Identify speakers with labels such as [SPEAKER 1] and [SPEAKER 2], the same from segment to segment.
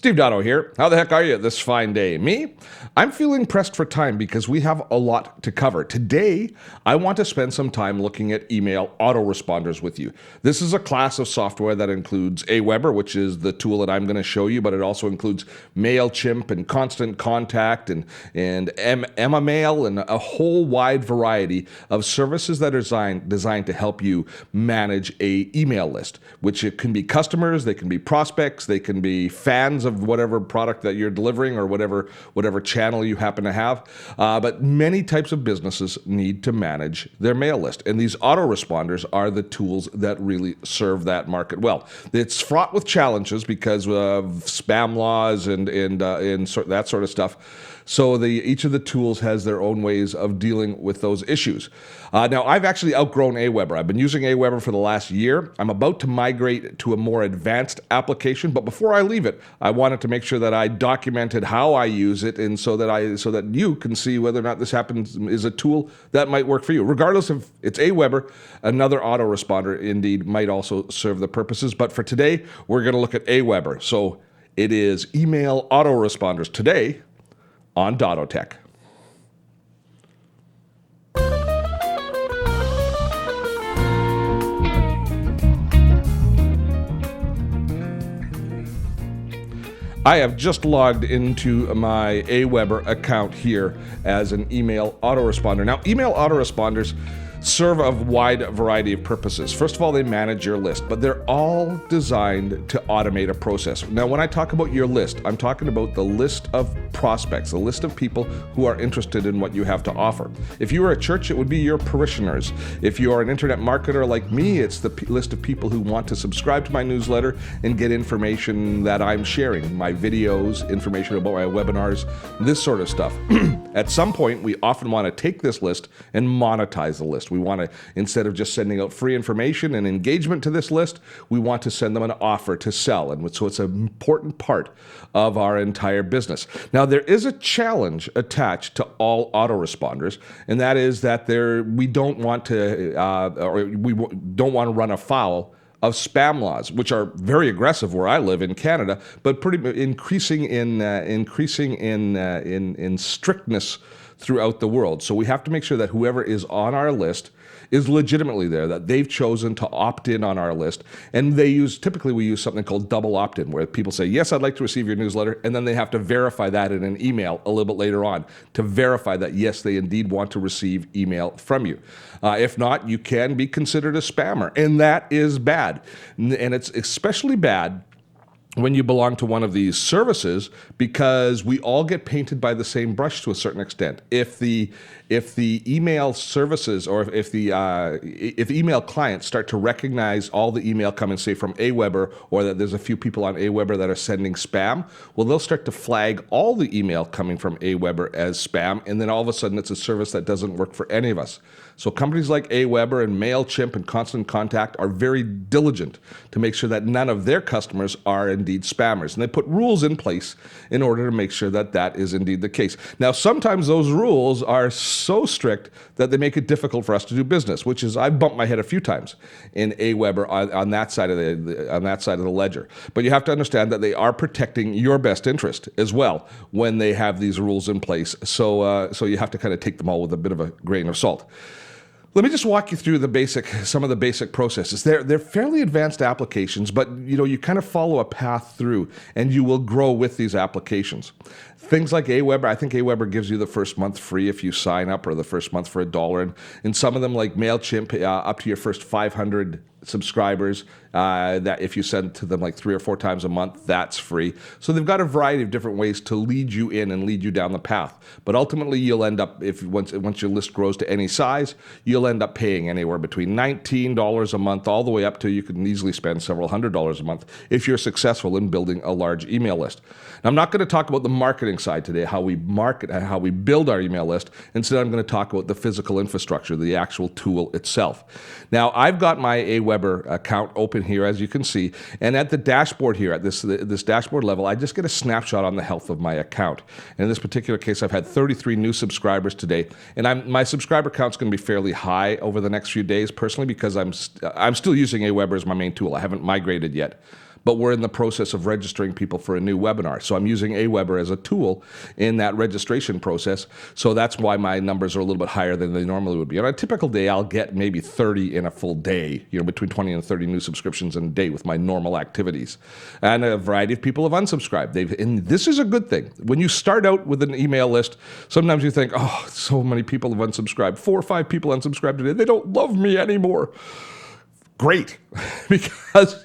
[SPEAKER 1] Steve Dotto here. How the heck are you this fine day? Me? I'm feeling pressed for time because we have a lot to cover. Today, I want to spend some time looking at email autoresponders with you. This is a class of software that includes Aweber, which is the tool that I'm going to show you, but it also includes MailChimp and Constant Contact and Emma Mail and a whole wide variety of services that are designed to help you manage a email list, which it can be customers, they can be prospects, they can be fans of whatever product that you're delivering or whatever channel you happen to have. But many types of businesses need to manage their mail list. And these autoresponders are the tools that really serve that market well. It's fraught with challenges because of spam laws and that sort of stuff. So each of the tools has their own ways of dealing with those issues. Now, I've actually outgrown Aweber. I've been using Aweber for the last year. I'm about to migrate to a more advanced application, but before I leave it, I wanted to make sure that I documented how I use it, and so that you can see whether or not this is a tool that might work for you. Regardless if it's Aweber, another autoresponder indeed might also serve the purposes. But for today, we're going to look at Aweber. So it is email autoresponders today on Dotto Tech. I have just logged into my Aweber account here as an email autoresponder. Now, email autoresponders serve a wide variety of purposes. First of all, they manage your list, but they're all designed to automate a process. Now, when I talk about your list, I'm talking about the list of prospects, the list of people who are interested in what you have to offer. If you are a church, it would be your parishioners. If you are an internet marketer like me, it's the list of people who want to subscribe to my newsletter and get information that I'm sharing, my videos, information about my webinars, this sort of stuff. At some point, we often want to take this list and monetize the list. We want to, instead of just sending out free information and engagement to this list, we want to send them an offer to sell. And so it's an important part of our entire business. Now, there is a challenge attached to all autoresponders, and that is that we don't want to run afoul of spam laws, which are very aggressive where I live in Canada, but pretty increasing in strictness throughout the world. So we have to make sure that whoever is on our list is legitimately there, that they've chosen to opt in on our list. And typically we use something called double opt-in, where people say, yes, I'd like to receive your newsletter, and then they have to verify that in an email a little bit later on to verify that, yes, they indeed want to receive email from you. If not, you can be considered a spammer, and that is bad. And it's especially bad when you belong to one of these services, because we all get painted by the same brush to a certain extent. If the email services, or if email clients start to recognize all the email coming, say, from Aweber, or that there's a few people on Aweber that are sending spam, well, they'll start to flag all the email coming from Aweber as spam, and then all of a sudden it's a service that doesn't work for any of us. So companies like Aweber and MailChimp and Constant Contact are very diligent to make sure that none of their customers are indeed spammers. And they put rules in place in order to make sure that that is indeed the case. Now, sometimes those rules are so strict that they make it difficult for us to do business, which is, I've bumped my head a few times in Aweber on that side of the ledger. But you have to understand that they are protecting your best interest as well when they have these rules in place. So you have to kind of take them all with a bit of a grain of salt. Let me just walk you through some of the basic processes. They're fairly advanced applications, but you kind of follow a path through, and you will grow with these applications. Things like Aweber, I think Aweber gives you the first month free if you sign up, or the first month for $1. And some of them, like MailChimp, up to your first 500 subscribers, that if you send to them like 3 or 4 times a month, that's free. So they've got a variety of different ways to lead you in and lead you down the path. But ultimately, you'll end up, once your list grows to any size, you'll end up paying anywhere between $19 a month all the way up to, you can easily spend several $100s a month if you're successful in building a large email list. Now, I'm not going to talk about the marketing side today, how we market, how we build our email list. Instead, I'm going to talk about the physical infrastructure, the actual tool itself. Now, I've got my Aweber account open here, as you can see, and at the dashboard here, at this dashboard level, I just get a snapshot on the health of my account. And in this particular case, I've had 33 new subscribers today, and my subscriber count's going to be fairly high over the next few days, personally, because I'm still using Aweber as my main tool. I haven't migrated yet. but we're in the process of registering people for a new webinar. So I'm using Aweber as a tool in that registration process. So that's why my numbers are a little bit higher than they normally would be. On a typical day, I'll get maybe 30 in a full day, between 20 and 30 new subscriptions in a day with my normal activities. And a variety of people have unsubscribed. And this is a good thing. When you start out with an email list, sometimes you think, oh, so many people have unsubscribed. 4 or 5 people unsubscribed today. They don't love me anymore. Great, because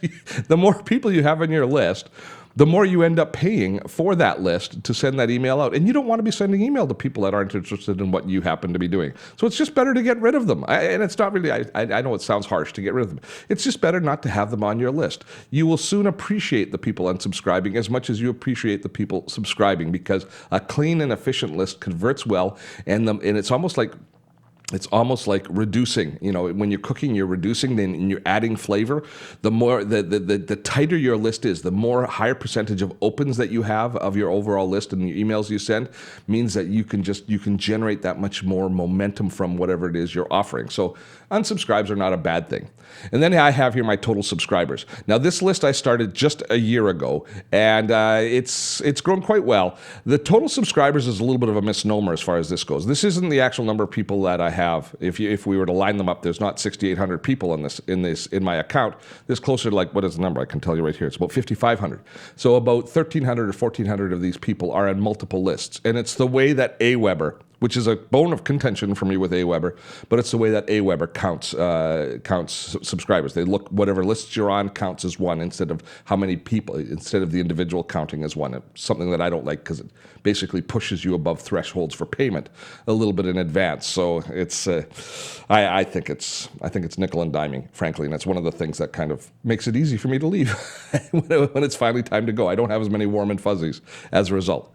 [SPEAKER 1] the more people you have on your list, the more you end up paying for that list to send that email out. And you don't want to be sending email to people that aren't interested in what you happen to be doing. So it's just better to get rid of them. And it's not really, I know it sounds harsh to get rid of them. It's just better not to have them on your list. You will soon appreciate the people unsubscribing as much as you appreciate the people subscribing, because a clean and efficient list converts well, and it's almost like reducing. When you're cooking, you're reducing, then you're adding flavor. The more the tighter your list is, the more higher percentage of opens that you have of your overall list and the emails you send, means that you can generate that much more momentum from whatever it is you're offering. So unsubscribes are not a bad thing. And then I have here my total subscribers. Now this list I started just a year ago, and it's grown quite well. The total subscribers is a little bit of a misnomer as far as this goes. This isn't the actual number of people that I have. If we were to line them up, there's not 6,800 people in my account. There's closer to, like, what is the number? I can tell you right here. It's about 5,500. So about 1,300 or 1,400 of these people are on multiple lists. And it's the way that Aweber, which is a bone of contention for me with Aweber, but it's the way that Aweber counts subscribers. They look, whatever lists you're on counts as one instead of how many people, instead of the individual counting as one. It's something that I don't like, because it basically pushes you above thresholds for payment a little bit in advance. So it's, I think it's nickel and diming, frankly, and that's one of the things that kind of makes it easy for me to leave when it's finally time to go. I don't have as many warm and fuzzies as a result.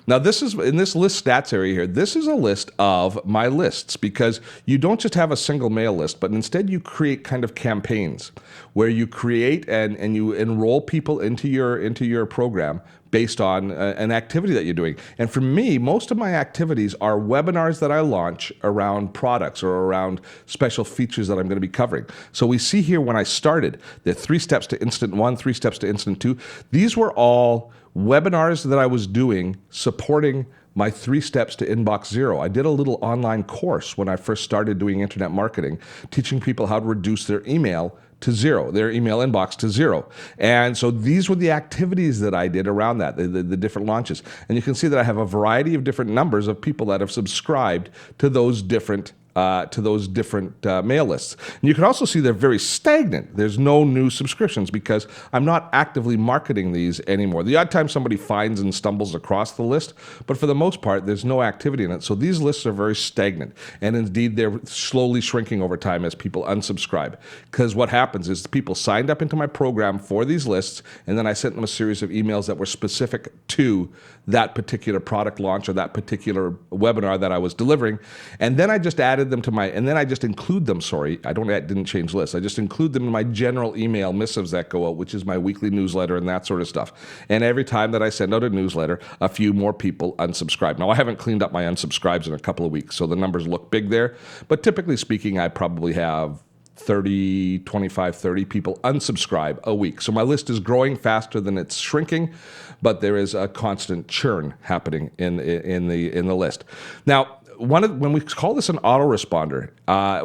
[SPEAKER 1] Now, this is in this list stats area here. This is a list of my lists, because you don't just have a single mail list, but instead you create kind of campaigns where you create and you enroll people into your program based on an activity that you're doing. And for me, most of my activities are webinars that I launch around products or around special features that I'm going to be covering. So we see here when I started, the 3 steps to Instant 1, 3 steps to Instant 2. These were all webinars that I was doing supporting my 3 steps to inbox zero. I did a little online course when I first started doing internet marketing, teaching people how to reduce their email to zero, their email inbox to zero. And so these were the activities that I did around that, the different launches. And you can see that I have a variety of different numbers of people that have subscribed to those different mail lists. And you can also see they're very stagnant. There's no new subscriptions because I'm not actively marketing these anymore. The odd time somebody finds and stumbles across the list, but for the most part, there's no activity in it. So these lists are very stagnant. And indeed, they're slowly shrinking over time as people unsubscribe. Because what happens is people signed up into my program for these lists, and then I sent them a series of emails that were specific to that particular product launch or that particular webinar that I was delivering. And then I just added them to I just include them, didn't change lists. I just include them in my general email missives that go out, which is my weekly newsletter and that sort of stuff. And every time that I send out a newsletter, a few more people unsubscribe. Now, I haven't cleaned up my unsubscribes in a couple of weeks, so the numbers look big there. But typically speaking, I probably have 25, 30 people unsubscribe a week. So my list is growing faster than it's shrinking, but there is a constant churn happening in the list. Now, when we call this an autoresponder,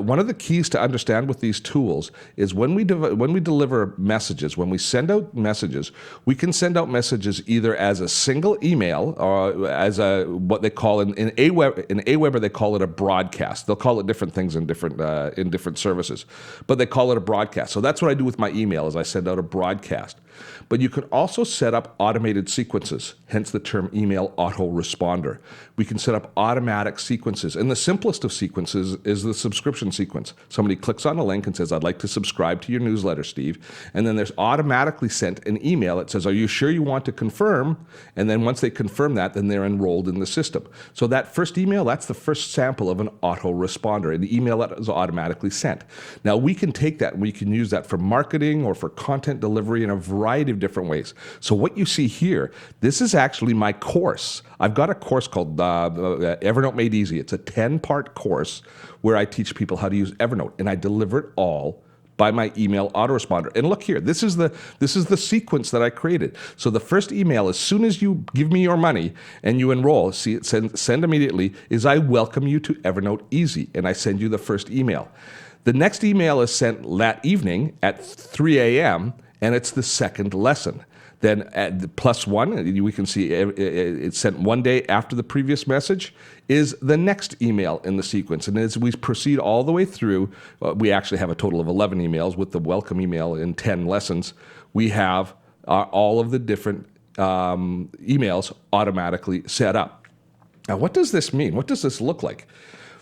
[SPEAKER 1] one of the keys to understand with these tools is when we deliver messages, when we send out messages, we can send out messages either as a single email or as what they call in Aweber they call it a broadcast. They'll call it different things in different services, but they call it a broadcast. So that's what I do with my email is I send out a broadcast. But you can also set up automated sequences, hence the term email autoresponder. We can set up automatic sequences. And the simplest of sequences is the subscription sequence. Somebody clicks on a link and says, I'd like to subscribe to your newsletter, Steve. And then there's automatically sent an email that says, are you sure you want to confirm? And then once they confirm that, then they're enrolled in the system. So that first email, that's the first sample of an autoresponder, an email that is automatically sent. Now we can take that and we can use that for marketing or for content delivery in a variety of different ways. So what you see here, this is actually my course. I've got a course called Evernote Made Easy. It's a 10-part course where I teach people how to use Evernote, and I deliver it all by my email autoresponder. And look here, this is the sequence that I created. So the first email, as soon as you give me your money and you enroll, see it send immediately, is I welcome you to Evernote Easy, and I send you the first email. The next email is sent that evening at 3 a.m., and it's the second lesson. Then at the +1, we can see it's sent one day after the previous message, is the next email in the sequence. And as we proceed all the way through, we actually have a total of 11 emails with the welcome email in 10 lessons. We have all of the different emails automatically set up. Now, what does this mean? What does this look like?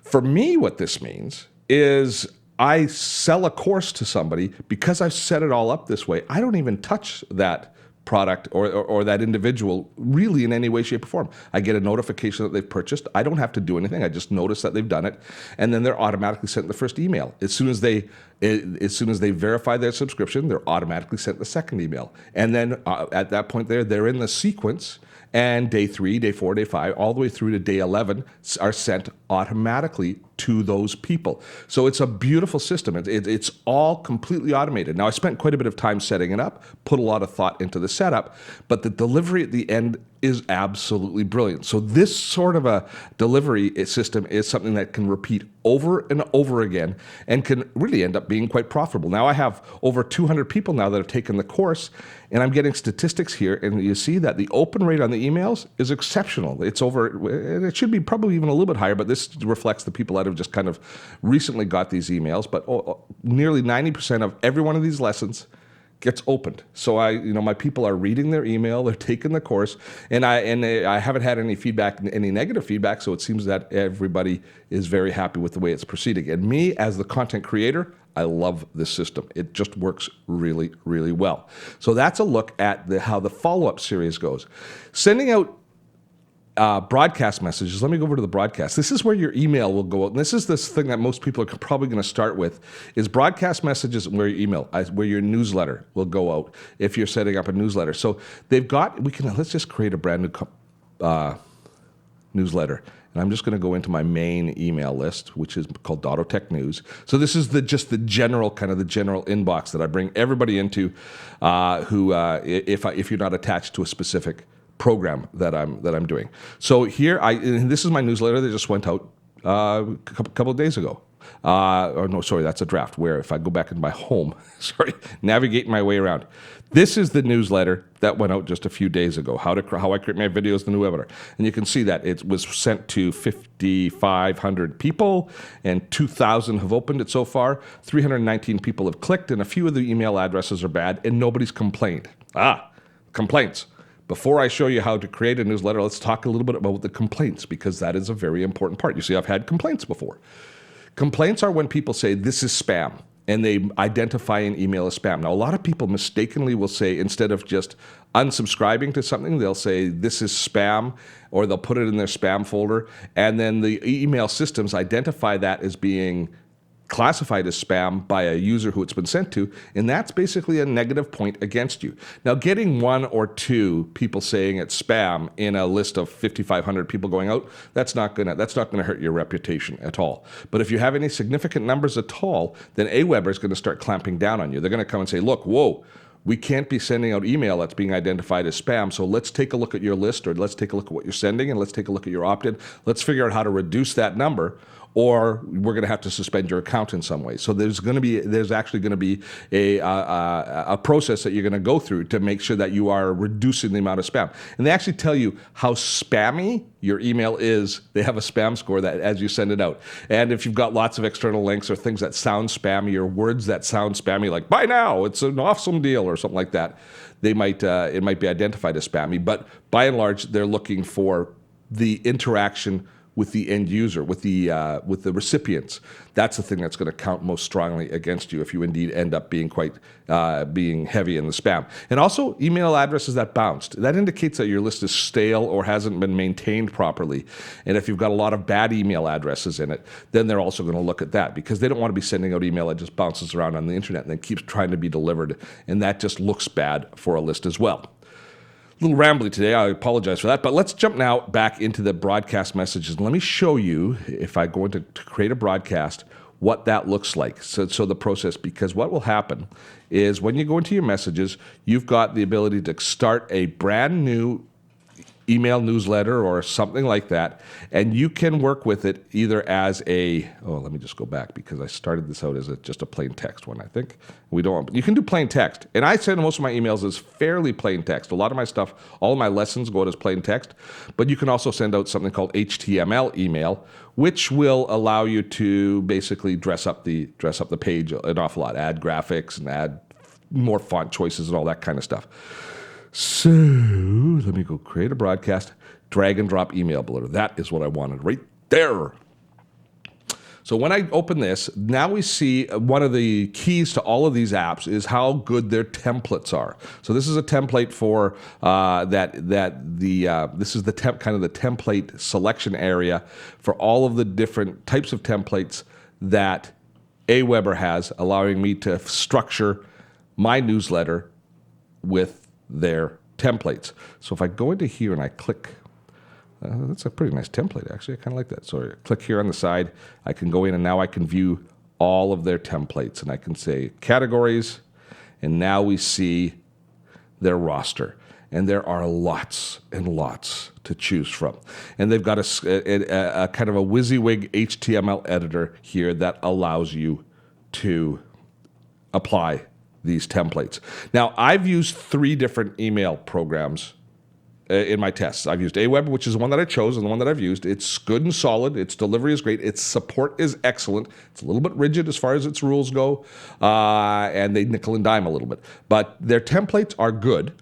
[SPEAKER 1] For me, what this means is I sell a course to somebody because I've set it all up this way. I don't even touch that product or that individual really in any way, shape, or form. I get a notification that they've purchased. I don't have to do anything. I just notice that they've done it, and then they're automatically sent the first email. As soon as they verify their subscription, they're automatically sent the second email. And then at that point they're in the sequence, and day 3, day 4, day 5, all the way through to day 11 are sent automatically to those people. So it's a beautiful system. It's all completely automated. Now, I spent quite a bit of time setting it up, put a lot of thought into the setup, but the delivery at the end is absolutely brilliant. So this sort of a delivery system is something that can repeat over and over again and can really end up being quite profitable. Now, I have over 200 people now that have taken the course, and I'm getting statistics here, and you see that the open rate on the emails is exceptional. It's over, it should be probably even a little bit higher, but this reflects the people that have just kind of recently got these emails. But nearly 90% of every one of these lessons gets opened. So my people are reading their email, they're taking the course, and I haven't had any feedback, any negative feedback. So it seems that everybody is very happy with the way it's proceeding. And me, as the content creator, I love this system. It just works really, really well. So that's a look at how the follow-up series goes. Sending out broadcast messages. Let me go over to the broadcast. This is where your email will go out. And this is this thing that most people are probably going to start with, is broadcast messages where your email, where your newsletter will go out if you're setting up a newsletter. So let's just create a brand new newsletter. And I'm just going to go into my main email list, which is called Dotto Tech News. So this is just the general inbox that I bring everybody into if you're not attached to a specific program that I'm doing. So here, this is my newsletter that just went out a couple of days ago. That's a draft. Where if I go back into my home, navigate my way around. This is the newsletter that went out just a few days ago. How I create my videos, the new webinar, and you can see that it was sent to 5,500 people, and 2,000 have opened it so far. 319 people have clicked, and a few of the email addresses are bad, and nobody's complained. Complaints. Before I show you how to create a newsletter, let's talk a little bit about the complaints, because that is a very important part. You see, I've had complaints before. Complaints are when people say, this is spam, and they identify an email as spam. Now, a lot of people mistakenly will say, instead of just unsubscribing to something, they'll say, this is spam, or they'll put it in their spam folder, and then the email systems identify that as being classified as spam by a user who it's been sent to, and that's basically a negative point against you. Now, getting 1 or 2 people saying it's spam in a list of 5,500 people going out, that's not gonna hurt your reputation at all. But if you have any significant numbers at all, then Aweber is going to start clamping down on you. They're going to come and say, look, whoa, we can't be sending out email that's being identified as spam, so let's take a look at your list, or let's take a look at what you're sending, and let's take a look at your opt-in. Let's figure out how to reduce that number, or we're going to have to suspend your account in some way. So there's actually going to be a process that you're going to go through to make sure that you are reducing the amount of spam. And they actually tell you how spammy your email is. They have a spam score that as you send it out. And if you've got lots of external links or things that sound spammy or words that sound spammy, like buy now, it's an awesome deal or something like that, it might be identified as spammy. But by and large, they're looking for the interaction with the end user, with the recipients. That's the thing that's going to count most strongly against you if you indeed end up being being heavy in the spam. And also email addresses that bounced. That indicates that your list is stale or hasn't been maintained properly. And if you've got a lot of bad email addresses in it, then they're also going to look at that, because they don't want to be sending out email that just bounces around on the internet and then keeps trying to be delivered. And that just looks bad for a list as well. A little rambly today, I apologize for that, but let's jump now back into the broadcast messages. Let me show you, if I go into to create a broadcast, what that looks like. So the process, because what will happen is when you go into your messages, you've got the ability to start a brand new email newsletter or something like that, and you can work with it either as let me just go back because I started this out as just a plain text one, I think. You can do plain text, and I send most of my emails as fairly plain text. A lot of my stuff, all of my lessons go out as plain text, but you can also send out something called HTML email, which will allow you to basically dress up the page an awful lot, add graphics and add more font choices and all that kind of stuff. So let me go create a broadcast, drag and drop email builder. That is what I wanted right there. So when I open this, now we see one of the keys to all of these apps is how good their templates are. So this is a template for this is the template selection area for all of the different types of templates that Aweber has, allowing me to structure my newsletter with their templates. So if I go into here and I click, that's a pretty nice template actually. I kind of like that. So I click here on the side, I can go in and now I can view all of their templates and I can say categories, and now we see their roster. And there are lots and lots to choose from. And they've got a kind of a WYSIWYG HTML editor here that allows you to apply these templates. Now, I've used 3 different email programs in my tests. I've used Aweber, which is the one that I chose and the one that I've used. It's good and solid. Its delivery is great. Its support is excellent. It's a little bit rigid as far as its rules go, and they nickel and dime a little bit. But their templates are good,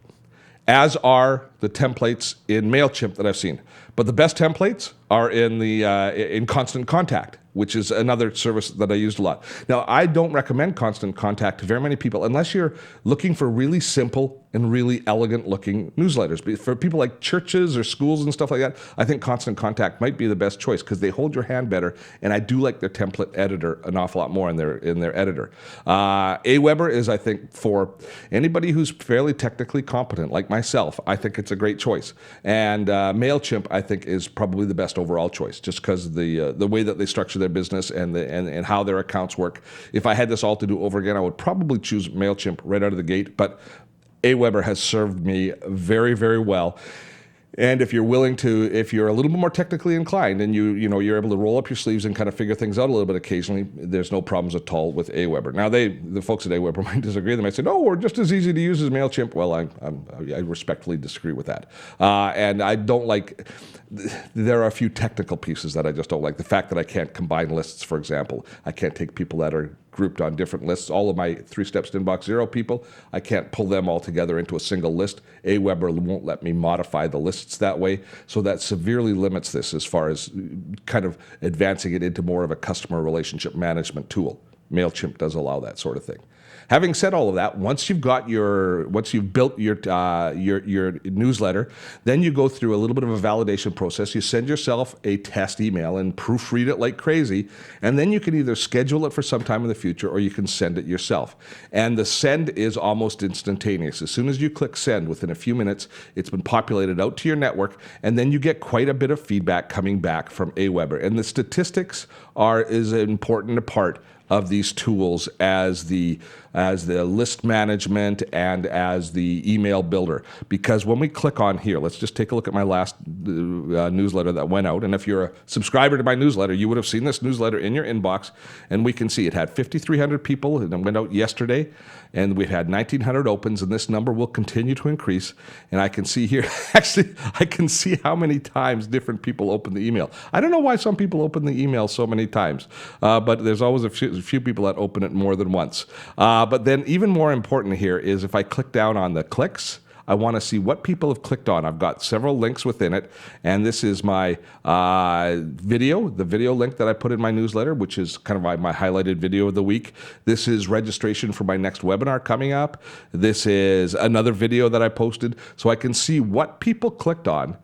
[SPEAKER 1] as are the templates in MailChimp that I've seen. But the best templates are in Constant Contact, which is another service that I used a lot. Now, I don't recommend Constant Contact to very many people unless you're looking for really simple and really elegant looking newsletters. But for people like churches or schools and stuff like that, I think Constant Contact might be the best choice because they hold your hand better, and I do like their template editor an awful lot more in their editor. Aweber is, I think, for anybody who's fairly technically competent, like myself, I think it's a great choice. And MailChimp, I think, is probably the best overall choice, just because of the way that they structure their business and how their accounts work. If I had this all to do over again, I would probably choose MailChimp right out of the gate, but Aweber has served me very, very well. And if you're willing to, if you're a little bit more technically inclined and you're able to roll up your sleeves and kind of figure things out a little bit occasionally, there's no problems at all with Aweber. Now, the folks at Aweber might disagree. They might say, no, we're just as easy to use as MailChimp. Well, I respectfully disagree with that. And I don't like, there are a few technical pieces that I just don't like. The fact that I can't combine lists, for example. I can't take people that are grouped on different lists. All of my 3 Steps to Inbox Zero people, I can't pull them all together into a single list. Aweber won't let me modify the lists that way, so that severely limits this as far as kind of advancing it into more of a customer relationship management tool. MailChimp does allow that sort of thing. Having said all of that, once you've built your newsletter, then you go through a little bit of a validation process. You send yourself a test email and proofread it like crazy, and then you can either schedule it for some time in the future or you can send it yourself. And the send is almost instantaneous. As soon as you click send, within a few minutes, it's been populated out to your network, and then you get quite a bit of feedback coming back from Aweber. And the statistics is an important part of these tools as the list management and as the email builder. Because when we click on here, let's just take a look at my last newsletter that went out. And if you're a subscriber to my newsletter, you would have seen this newsletter in your inbox. And we can see it had 5,300 people, and it went out yesterday. And we've had 1,900 opens, and this number will continue to increase. And I can see here, actually, I can see how many times different people open the email. I don't know why some people open the email so many times, but there's always a few people that open it more than once. But then even more important here is if I click down on the clicks, I want to see what people have clicked on. I've got several links within it, and this is my the video link that I put in my newsletter, which is kind of my highlighted video of the week. This is registration for my next webinar coming up. This is another video that I posted, so I can see what people clicked on.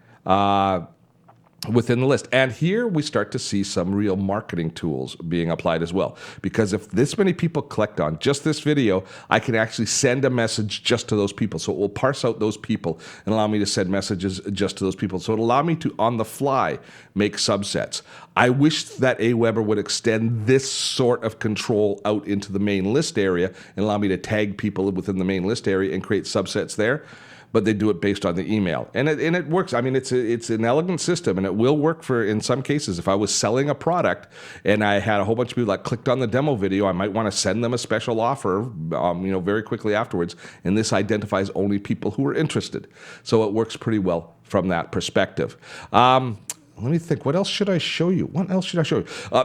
[SPEAKER 1] within the list. And here we start to see some real marketing tools being applied as well. Because if this many people clicked on just this video, I can actually send a message just to those people. So it will parse out those people and allow me to send messages just to those people. So it'll allow me to, on the fly, make subsets. I wish that Aweber would extend this sort of control out into the main list area and allow me to tag people within the main list area and create subsets there. But they do it based on the email. And it works. I mean, it's an elegant system, and it will work for, in some cases, if I was selling a product and I had a whole bunch of people that clicked on the demo video, I might want to send them a special offer, very quickly afterwards. And this identifies only people who are interested. So it works pretty well from that perspective. Let me think. What else should I show you?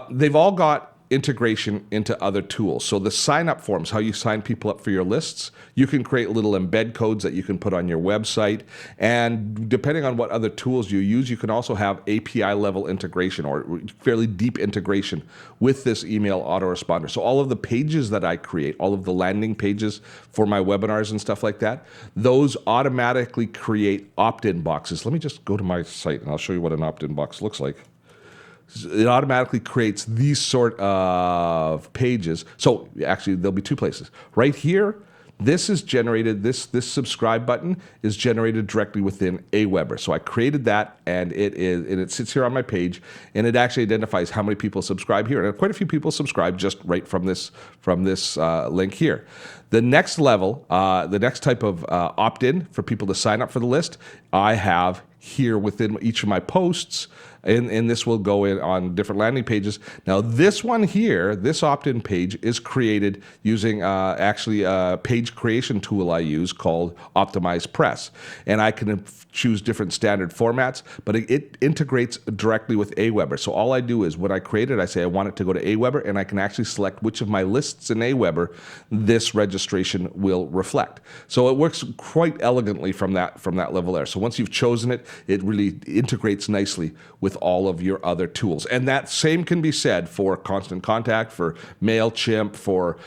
[SPEAKER 1] They've all got integration into other tools. So the sign-up forms, how you sign people up for your lists, you can create little embed codes that you can put on your website. And depending on what other tools you use, you can also have API-level integration or fairly deep integration with this email autoresponder. So all of the pages that I create, all of the landing pages for my webinars and stuff like that, those automatically create opt-in boxes. Let me just go to my site and I'll show you what an opt-in box looks like. It automatically creates these sort of pages. So actually, there'll be two places. Right here, this is generated, this subscribe button is generated directly within Aweber. So I created that, and it sits here on my page, and it actually identifies how many people subscribe here. And quite a few people subscribe just right from this link here. The next level, the next type of opt-in for people to sign up for the list, I have here within each of my posts, and this will go in on different landing pages. Now, this one here, this opt-in page is created using actually a page creation tool I use called Optimize Press. And I can choose different standard formats, but it integrates directly with Aweber. So all I do is when I create it, I say I want it to go to Aweber, and I can actually select which of my lists in Aweber this registration will reflect. So it works quite elegantly from that level there. So once you've chosen it, it really integrates nicely with all of your other tools. And that same can be said for Constant Contact, for MailChimp, for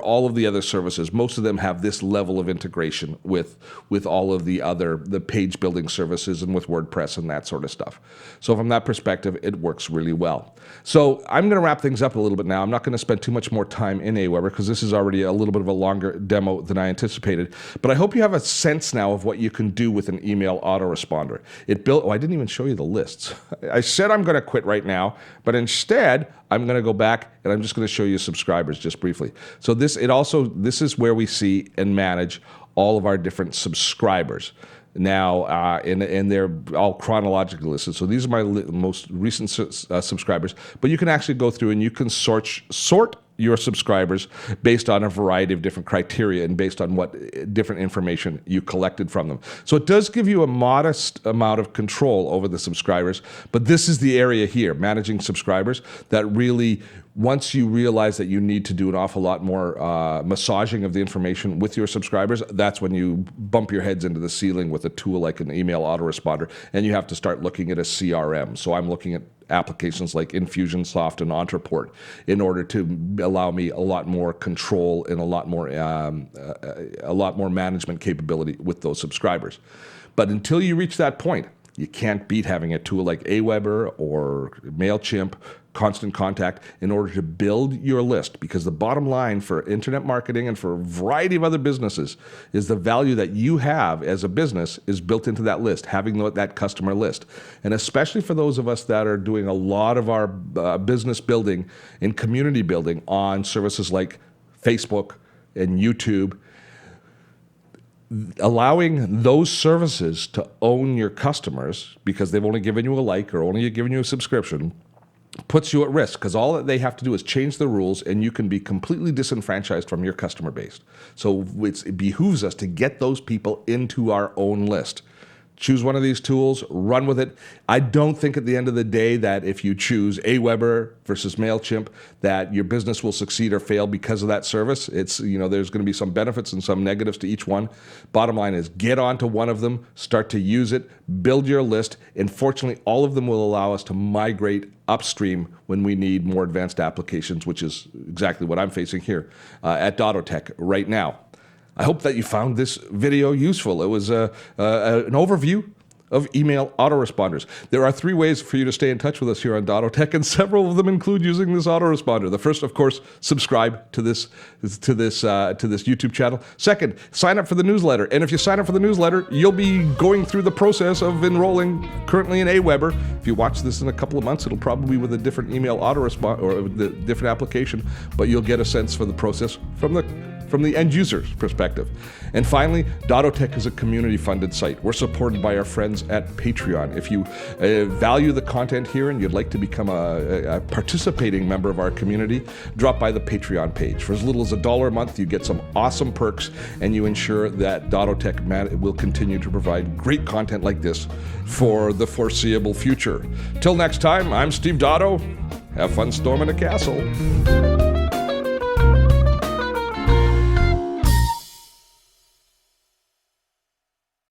[SPEAKER 1] all of the other services. Most of them have this level of integration with all of the page building services and with WordPress and that sort of stuff. So from that perspective, it works really well. So I'm going to wrap things up a little bit now. I'm not going to spend too much more time in Aweber because this is already a little bit of a longer demo than I anticipated. But I hope you have a sense now of what you can do with an email autoresponder. I didn't even show you the lists. I said I'm going to quit right now, but instead I'm going to go back and I'm just going to show you subscribers just briefly. So this is where we see and manage all of our different subscribers. Now, and they're all chronologically listed. So these are my most recent subscribers. But you can actually go through and you can sort your subscribers based on a variety of different criteria and based on what different information you collected from them. So it does give you a modest amount of control over the subscribers, but this is the area here, managing subscribers, that really, once you realize that you need to do an awful lot more massaging of the information with your subscribers, that's when you bump your heads into the ceiling with a tool like an email autoresponder, and you have to start looking at a CRM. So I'm looking at applications like Infusionsoft and Entreport in order to allow me a lot more control and a lot more management capability with those subscribers. But until you reach that point, you can't beat having a tool like Aweber or MailChimp, Constant Contact, in order to build your list. Because the bottom line for internet marketing and for a variety of other businesses is the value that you have as a business is built into that list, having that customer list. And especially for those of us that are doing a lot of our business building and community building on services like Facebook and YouTube, allowing those services to own your customers because they've only given you a like or only given you a subscription puts you at risk, because all that they have to do is change the rules and you can be completely disenfranchised from your customer base. So it behooves us to get those people into our own list. Choose one of these tools, run with it. I don't think at the end of the day that if you choose Aweber versus MailChimp that your business will succeed or fail because of that service. It's, there's going to be some benefits and some negatives to each one. Bottom line is get onto one of them, start to use it, build your list, and fortunately all of them will allow us to migrate upstream when we need more advanced applications, which is exactly what I'm facing here at Dotto Tech right now. I hope that you found this video useful. It was an overview of email autoresponders. There are 3 ways for you to stay in touch with us here on Dotto Tech, and several of them include using this autoresponder. The first, of course, subscribe to this YouTube channel. Second, sign up for the newsletter. And if you sign up for the newsletter, you'll be going through the process of enrolling currently in Aweber. If you watch this in a couple of months, it'll probably be with a different email autoresponder or a different application, but you'll get a sense for the process from the end user's perspective. And finally, Dotto Tech is a community-funded site. We're supported by our friends at Patreon. If you value the content here and you'd like to become a participating member of our community, drop by the Patreon page. For as little as $1 a month, you get some awesome perks, and you ensure that Dotto Tech will continue to provide great content like this for the foreseeable future. Till next time, I'm Steve Dotto. Have fun storming a castle.